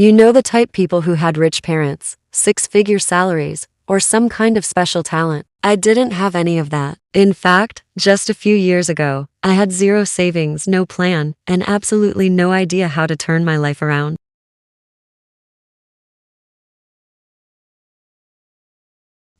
You know, the type people who had rich parents, six-figure salaries, or some kind of special talent. I didn't have any of that. In fact, just a few years ago, I had zero savings, no plan, and absolutely no idea how to turn my life around.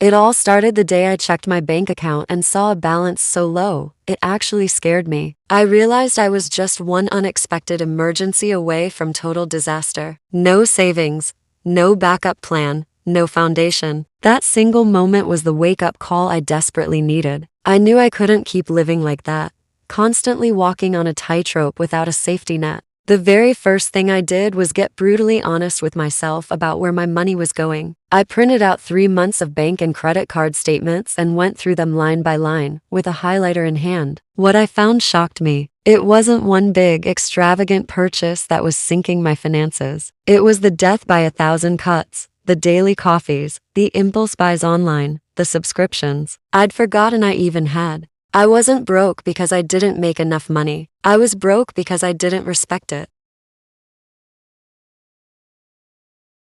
It all started the day I checked my bank account and saw a balance so low, it actually scared me. I realized I was just one unexpected emergency away from total disaster. No savings, no backup plan, no foundation. That single moment was the wake-up call I desperately needed. I knew I couldn't keep living like that, constantly walking on a tightrope without a safety net. The very first thing I did was get brutally honest with myself about where my money was going. I printed out 3 months of bank and credit card statements and went through them line by line, with a highlighter in hand. What I found shocked me. It wasn't one big, extravagant purchase that was sinking my finances. It was the death by 1,000 cuts, the daily coffees, the impulse buys online, the subscriptions I'd forgotten I even had. I wasn't broke because I didn't make enough money. I was broke because I didn't respect it.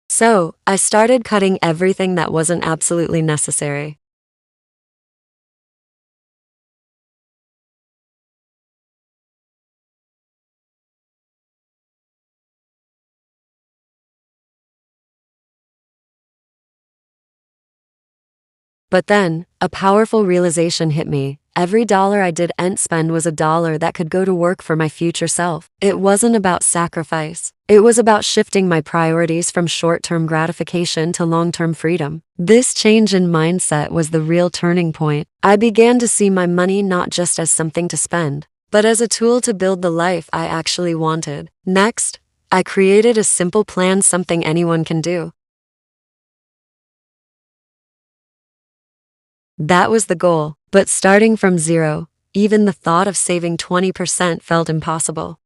So, I started cutting everything that wasn't absolutely necessary. But then, a powerful realization hit me. Every dollar I didn't spend was a dollar that could go to work for my future self. It wasn't about sacrifice. It was about shifting my priorities from short-term gratification to long-term freedom. This change in mindset was the real turning point. I began to see my money not just as something to spend, but as a tool to build the life I actually wanted. Next, I created a simple plan, something anyone can do. That was the goal. But starting from zero, even the thought of saving 20% felt impossible.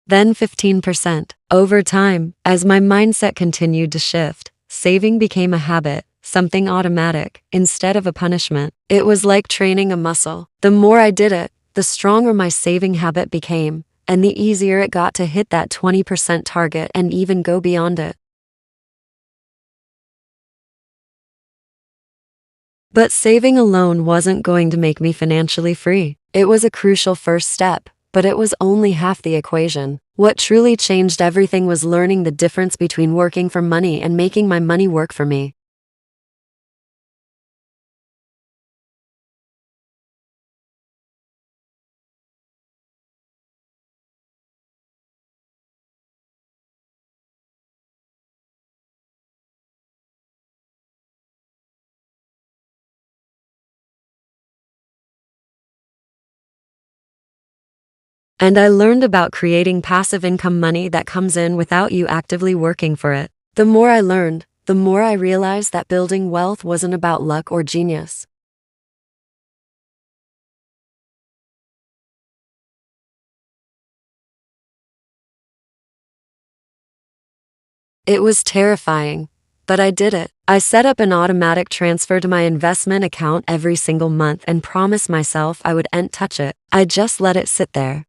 Then 15%. Over time, as my mindset continued to shift, saving became a habit, something automatic, instead of a punishment. It was like training a muscle. The more I did it, the stronger my saving habit became, and the easier it got to hit that 20% target and even go beyond it. But saving alone wasn't going to make me financially free. It was a crucial first step, but it was only half the equation. What truly changed everything was learning the difference between working for money and making my money work for me. And I learned about creating passive income, money that comes in without you actively working for it. The more I learned, the more I realized that building wealth wasn't about luck or genius. It was terrifying, but I did it. I set up an automatic transfer to my investment account every single month and promised myself I wouldn't touch it. I just let it sit there.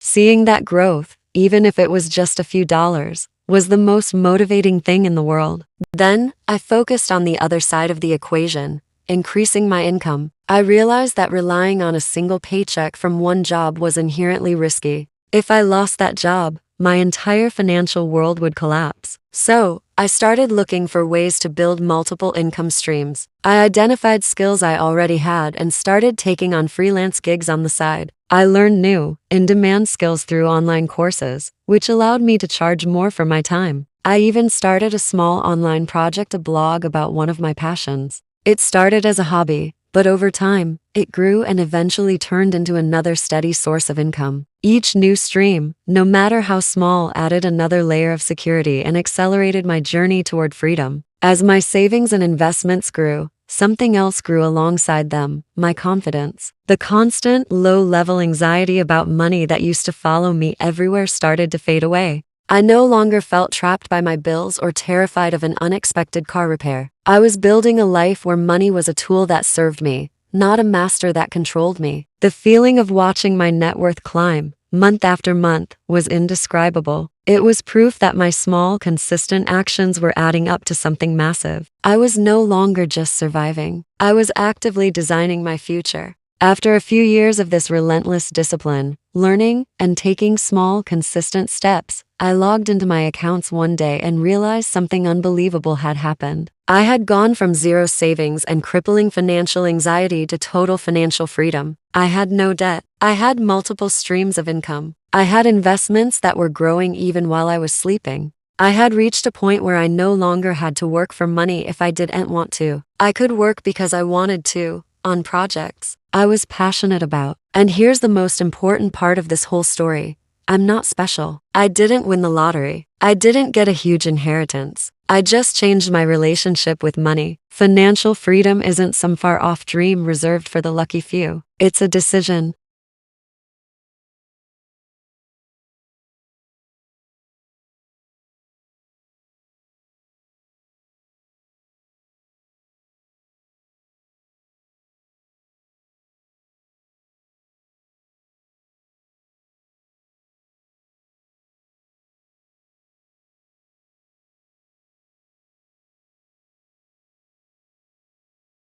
Seeing that growth, even if it was just a few dollars, was the most motivating thing in the world. Then, I focused on the other side of the equation, increasing my income. I realized that relying on a single paycheck from one job was inherently risky. If I lost that job, my entire financial world would collapse. So, I started looking for ways to build multiple income streams. I identified skills I already had and started taking on freelance gigs on the side. I learned new, in-demand skills through online courses, which allowed me to charge more for my time. I even started a small online project, a blog about one of my passions. It started as a hobby, but over time, it grew and eventually turned into another steady source of income. Each new stream, no matter how small, added another layer of security and accelerated my journey toward freedom. As my savings and investments grew, something else grew alongside them: my confidence. The constant, low-level anxiety about money that used to follow me everywhere started to fade away. I no longer felt trapped by my bills or terrified of an unexpected car repair. I was building a life where money was a tool that served me, not a master that controlled me. The feeling of watching my net worth climb, month after month, was indescribable. It was proof that my small, consistent actions were adding up to something massive. I was no longer just surviving. I was actively designing my future. After a few years of this relentless discipline, learning, and taking small, consistent steps, I logged into my accounts one day and realized something unbelievable had happened. I had gone from zero savings and crippling financial anxiety to total financial freedom. I had no debt. I had multiple streams of income. I had investments that were growing even while I was sleeping. I had reached a point where I no longer had to work for money if I didn't want to. I could work because I wanted to, on projects I was passionate about. And here's the most important part of this whole story. I'm not special. I didn't win the lottery. I didn't get a huge inheritance. I just changed my relationship with money. Financial freedom isn't some far-off dream reserved for the lucky few. It's a decision,